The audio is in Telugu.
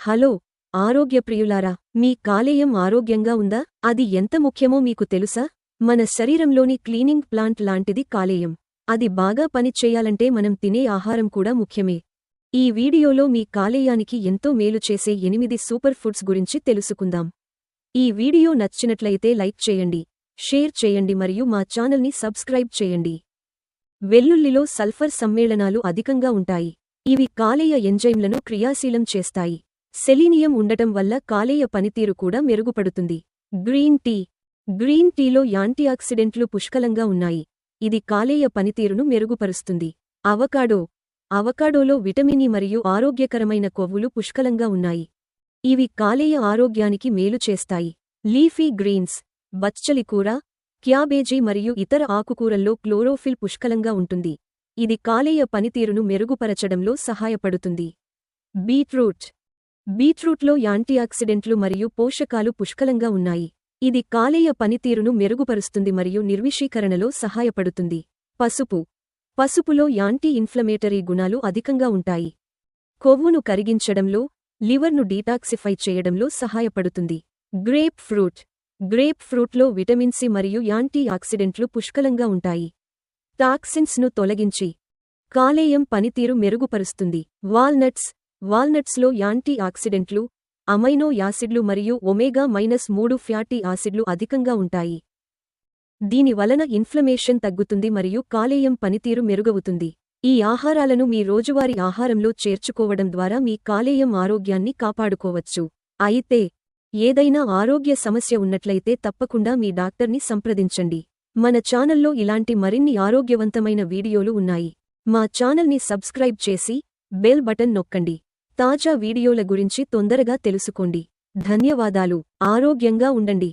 హలో ఆరోగ్యప్రియులారా, మీ కాలేయం ఆరోగ్యంగా ఉందా? అది ఎంత ముఖ్యమో మీకు తెలుసా? మన శరీరంలోని క్లీనింగ్ ప్లాంట్ లాంటిది కాలేయం. అది బాగా పనిచేయాలంటే మనం తినే ఆహారం కూడా ముఖ్యమే. ఈ వీడియోలో మీ కాలేయానికి ఎంతో మేలు చేసే 8 సూపర్ ఫుడ్స్ గురించి తెలుసుకుందాం. ఈ వీడియో నచ్చినట్లయితే లైక్ చేయండి, షేర్ చేయండి మరియు మా ఛానల్ని సబ్స్క్రైబ్ చేయండి. వెల్లుల్లిలో సల్ఫర్ సమ్మేళనాలు అధికంగా ఉంటాయి. ఇవి కాలేయ ఎంజైమ్లను క్రియాశీలం చేస్తాయి. సెలీనియం ఉండటం వల్ల కాలేయ పనితీరు కూడా మెరుగుపడుతుంది. గ్రీన్ టీలో యాంటీఆక్సిడెంట్లు పుష్కలంగా ఉన్నాయి. ఇది కాలేయ పనితీరును మెరుగుపరుస్తుంది. అవకాడోలో విటమిన్ ఇ మరియు ఆరోగ్యకరమైన కొవ్వులు పుష్కలంగా ఉన్నాయి. ఇవి కాలేయ ఆరోగ్యానికి మేలు చేస్తాయి. లీఫీ గ్రీన్స్, బచ్చలి కూర, క్యాబేజీ మరియు ఇతర ఆకుకూరల్లో క్లోరోఫిల్ పుష్కలంగా ఉంటుంది. ఇది కాలేయ పనితీరును మెరుగుపరచడంలో సహాయపడుతుంది. బీట్రూట్లో యాంటీఆక్సిడెంట్లు మరియు పోషకాలు పుష్కలంగా ఉన్నాయి. ఇది కాలేయ పనితీరును మెరుగుపరుస్తుంది మరియు నిర్విషీకరణలో సహాయపడుతుంది. పసుపులో యాంటీ ఇన్ఫ్లమేటరీ గుణాలు అధికంగా ఉంటాయి. కొవ్వును కరిగించడంలో, లివర్ను డీటాక్సిఫై చేయడంలో సహాయపడుతుంది. గ్రేప్ ఫ్రూట్లో విటమిన్ సి మరియు యాంటీ ఆక్సిడెంట్లు పుష్కలంగా ఉంటాయి. టాక్సిన్స్ను తొలగించి కాలేయం పనితీరు మెరుగుపరుస్తుంది. వాల్నట్స్లో యాంటీ ఆక్సిడెంట్లు, అమైనో యాసిడ్లు మరియు ఒమేగా-3 ఫ్యాటీ ఆసిడ్లు అధికంగా ఉంటాయి. దీని వలన ఇన్ఫ్లమేషన్ తగ్గుతుంది మరియు కాలేయం పనితీరు మెరుగవుతుంది. ఈ ఆహారాలను మీ రోజువారీ ఆహారంలో చేర్చుకోవడం ద్వారా మీ కాలేయం ఆరోగ్యాన్ని కాపాడుకోవచ్చు. అయితే ఏదైనా ఆరోగ్య సమస్య ఉన్నట్లయితే తప్పకుండా మీ డాక్టర్ని సంప్రదించండి. మన ఛానల్లో ఇలాంటి మరిన్ని ఆరోగ్యవంతమైన వీడియోలు ఉన్నాయి. మా ఛానల్ని సబ్స్క్రైబ్ చేసి బెల్ బటన్ నొక్కండి. తాజా వీడియోల గురించి తొందరగా తెలుసుకోండి. ధన్యవాదాలు. ఆరోగ్యంగా ఉండండి.